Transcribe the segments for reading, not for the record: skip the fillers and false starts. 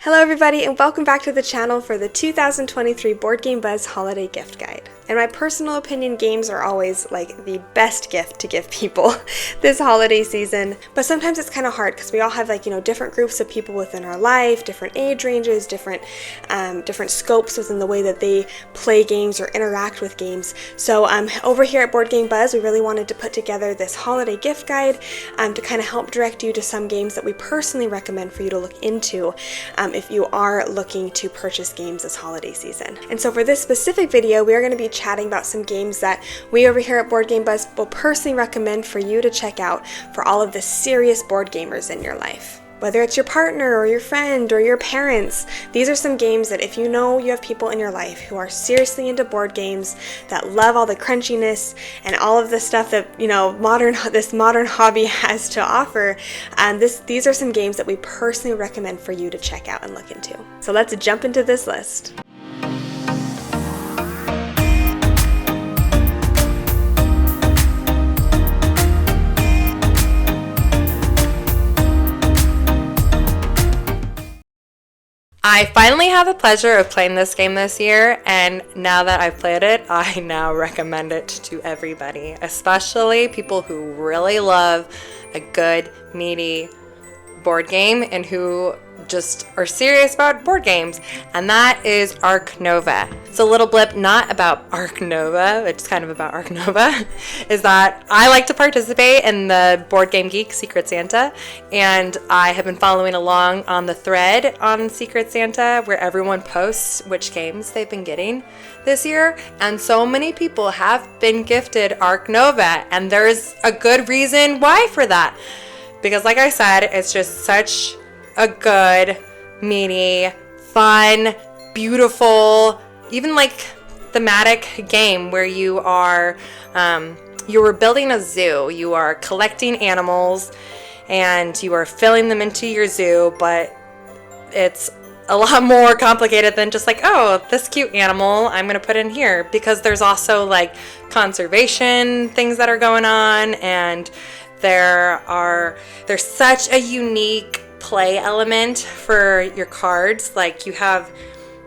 Hello everybody and welcome back to the channel for the 2023 Board Game Buzz Holiday Gift Guide. In my personal opinion, games are always like the best gift to give people this holiday season, but sometimes it's kind of hard because we all have different groups of people within our life, different age ranges, different scopes within the way that they play games or interact with games. So over here at Board Game Buzz, we really wanted to put together this holiday gift guide to kind of help direct you to some games that we personally recommend for you to look into if you are looking to purchase games this holiday season. And so for this specific video, we are going to be chatting about some games that we over here at Board Game Buzz will personally recommend for you to check out for all of the serious board gamers in your life. Whether it's your partner or your friend or your parents, these are some games that if you know you have people in your life who are seriously into board games, that love all the crunchiness and all of the stuff that this modern hobby has to offer, these are some games that we personally recommend for you to check out and look into. So let's jump into this list. I finally had the pleasure of playing this game this year, and now that I've played it, I now recommend it to everybody, especially people who really love a good, meaty board game and who just are serious about board games, and that is Ark NOA. It's a little blip not about Ark NOA, it's kind of about Ark NOA, is that I like to participate in the Board Game Geek Secret Santa, and I have been following along on the thread on Secret Santa where everyone posts which games they've been getting this year, and so many people have been gifted Ark NOA, and there's a good reason why for that. Because like I said, it's just such a good, meaty, fun, beautiful, even like thematic game where you are building a zoo. You are collecting animals and you are filling them into your zoo, but it's a lot more complicated than just like, oh, this cute animal I'm gonna put in here, because there's also like conservation things that are going on, and there's such a unique play element for your cards. Like you have,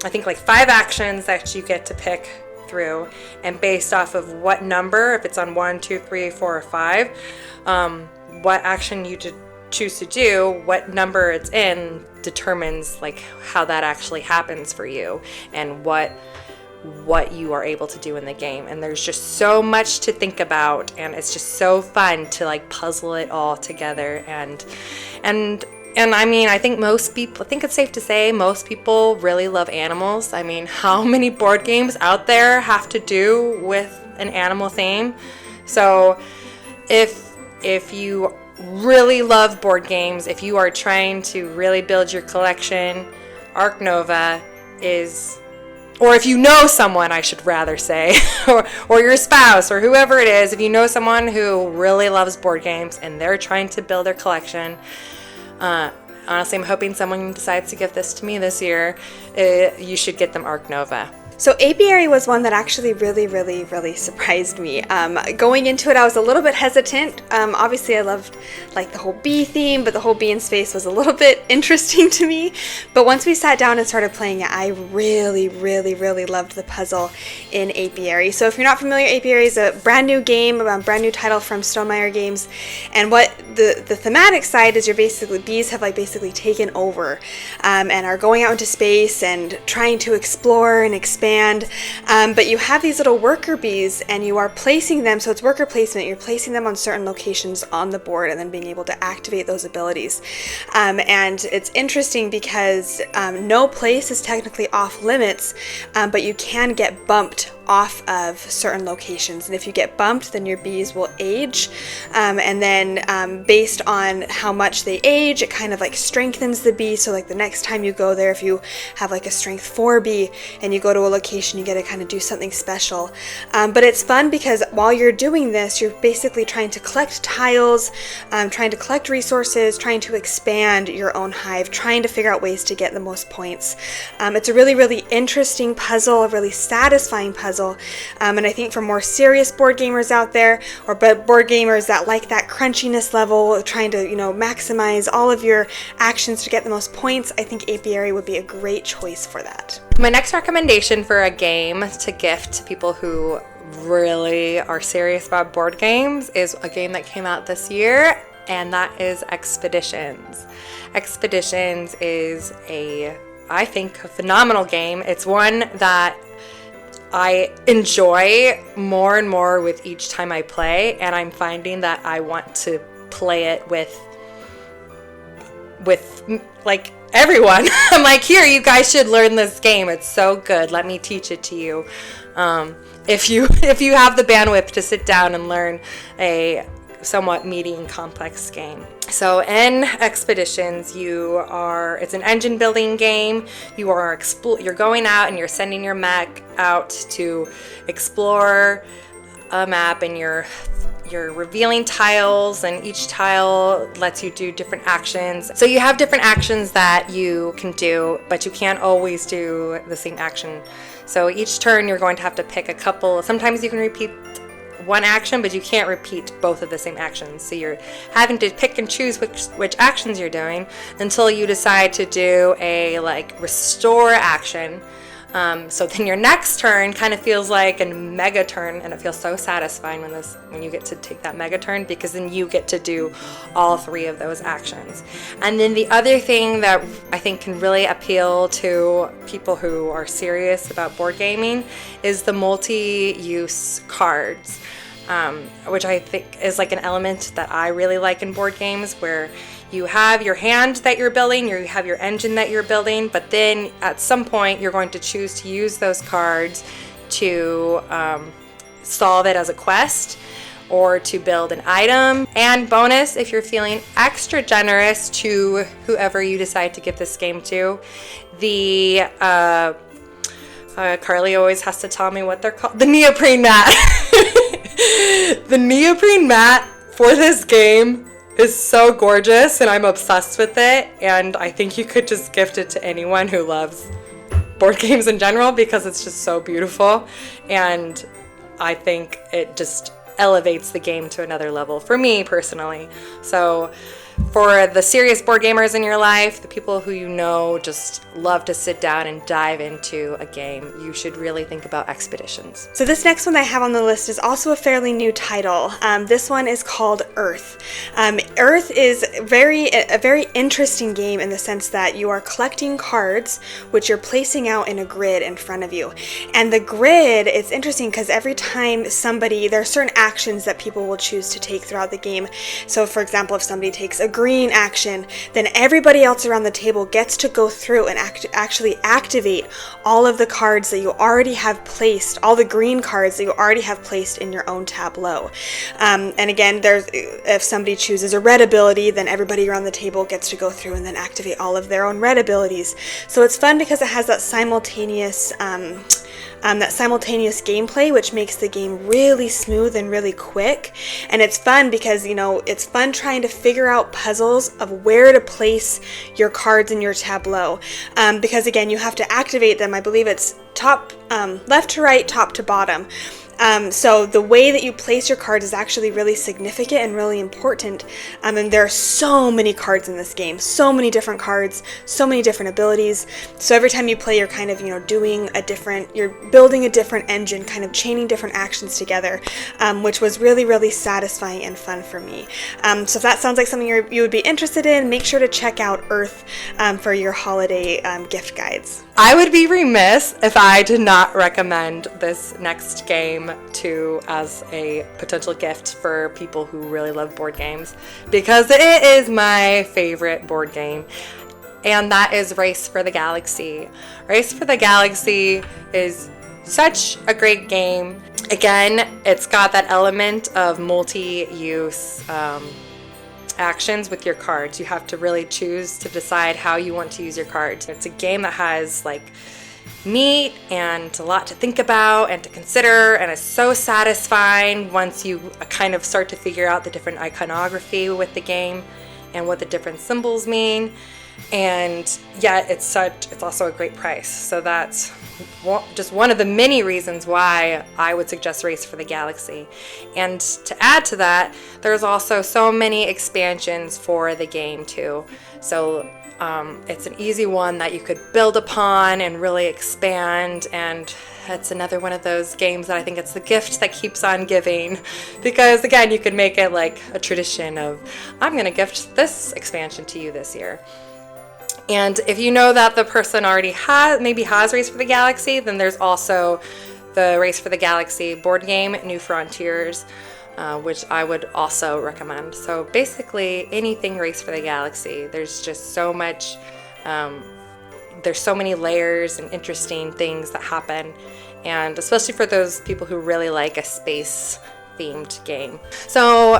I think, like 5 actions that you get to pick through, and based off of what number, if it's on 1, 2, 3, 4, or 5, what action you choose to do, what number it's in determines like how that actually happens for you and what you are able to do in the game. And there's just so much to think about, and it's just so fun to like puzzle it all together. And I mean, I think it's safe to say most people really love animals. I mean, how many board games out there have to do with an animal theme? So if you really love board games, if you are trying to really build your collection, Ark NOA is, or if you know someone, I should rather say, or your spouse or whoever it is, if you know someone who really loves board games and they're trying to build their collection, honestly, I'm hoping someone decides to give this to me this year. You should get them Ark NOA. So Apiary was one that actually really surprised me. Going into it, I was a little bit hesitant. Obviously, I loved like the whole bee theme, but the whole bee in space was a little bit interesting to me. But once we sat down and started playing it, I really loved the puzzle in Apiary. So if you're not familiar, Apiary is a brand new game, a brand new title from Stonemaier Games. And what the thematic side is, bees have basically taken over and are going out into space and trying to explore and expand. But you have these little worker bees and you are placing them, so it's worker placement, you're placing them on certain locations on the board and then being able to activate those abilities. And it's interesting because no place is technically off limits, but you can get bumped off of certain locations, and if you get bumped, then your bees will age, and then based on how much they age, it kind of like strengthens the bee. So like the next time you go there, if you have like a strength 4 bee and you go to a location, you get to kind of do something special. But it's fun because while you're doing this, you're basically trying to collect tiles, trying to collect resources, trying to expand your own hive, trying to figure out ways to get the most points. It's a really interesting puzzle, a really satisfying puzzle, puzzle. And I think for more serious board gamers out there, or board gamers that like that crunchiness level, trying to, maximize all of your actions to get the most points, I think Apiary would be a great choice for that. My next recommendation for a game to gift to people who really are serious about board games is a game that came out this year, and that is Expeditions. Expeditions is I think, a phenomenal game. It's one that I enjoy more and more with each time I play, and I'm finding that I want to play it with like everyone. I'm like, here, you guys should learn this game. It's so good. Let me teach it to you. If you have the bandwidth to sit down and learn a somewhat meaty and complex game. So in Expeditions, it's an engine building game. You're going out and you're sending your mech out to explore a map, and you're revealing tiles, and each tile lets you do different actions. So you have different actions that you can do, but you can't always do the same action. So each turn you're going to have to pick a couple. Sometimes you can repeat one action, but you can't repeat both of the same actions. So you're having to pick and choose which actions you're doing until you decide to do a restore action. So then your next turn kind of feels like a mega turn, and it feels so satisfying when you get to take that mega turn, because then you get to do all three of those actions. And then the other thing that I think can really appeal to people who are serious about board gaming is the multi-use cards, which I think is like an element that I really like in board games, where you have your hand that you're building, you have your engine that you're building, but then at some point you're going to choose to use those cards to solve it as a quest or to build an item. And bonus, if you're feeling extra generous to whoever you decide to give this game to, Carly always has to tell me what they're called. The neoprene mat. The neoprene mat for this game is so gorgeous, and I'm obsessed with it, and I think you could just gift it to anyone who loves board games in general, because it's just so beautiful, and I think it just elevates the game to another level for me personally. So for the serious board gamers in your life, the people who just love to sit down and dive into a game, you should really think about Expeditions. So this next one I have on the list is also a fairly new title. This one is called Earth. Earth is a very interesting game in the sense that you are collecting cards, which you're placing out in a grid in front of you. And the grid, it's interesting because every time there are certain actions that people will choose to take throughout the game. So for example, if somebody takes a green action, then everybody else around the table gets to go through and actually activate all of the cards that you already have placed, all the green cards that you already have placed in your own tableau. And again, if somebody chooses a red ability, then everybody around the table gets to go through and then activate all of their own red abilities. So it's fun because it has that simultaneous gameplay, which makes the game really smooth and really quick. And it's fun because, it's fun trying to figure out puzzles of where to place your cards in your tableau. Because again, you have to activate them. I believe it's left to right, top to bottom. So the way that you place your cards is actually really significant and really important. And there are so many cards in this game, so many different cards, so many different abilities. So every time you play, you're kind of, you're building a different engine, kind of chaining different actions together, which was really, really satisfying and fun for me. So if that sounds like something you would be interested in, make sure to check out Earth for your holiday gift guides. I would be remiss if I did not recommend this next game as a potential gift for people who really love board games, because it is my favorite board game, and that is Race for the Galaxy. Race for the Galaxy is such a great game. Again, it's got that element of multi-use actions with your cards. You have to really choose to decide how you want to use your cards. It's a game that has meat and a lot to think about and to consider, and it's so satisfying once you kind of start to figure out the different iconography with the game and what the different symbols mean. and yet it's also a great price. So that's just one of the many reasons why I would suggest Race for the Galaxy. And to add to that, there's also so many expansions for the game too. So it's an easy one that you could build upon and really expand, and it's another one of those games that I think it's the gift that keeps on giving, because again, you could make it like a tradition of, I'm going to gift this expansion to you this year. And if you know that the person already has Race for the Galaxy, then there's also the Race for the Galaxy board game, New Frontiers, which I would also recommend. So basically anything Race for the Galaxy, there's just so much, there's so many layers and interesting things that happen, and especially for those people who really like a space themed game. So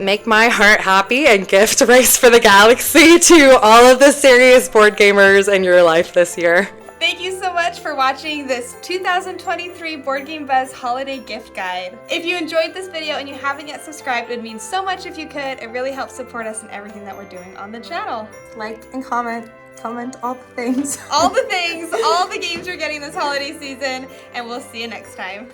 make my heart happy and gift Race for the Galaxy to all of the serious board gamers in your life this year. Thank you so much for watching this 2023 Board Game Buzz Holiday Gift Guide. If you enjoyed this video and you haven't yet subscribed, it would mean so much if you could. It really helps support us in everything that we're doing on the channel. Like and comment all the things. All the things, all the games you're getting this holiday season, and we'll see you next time.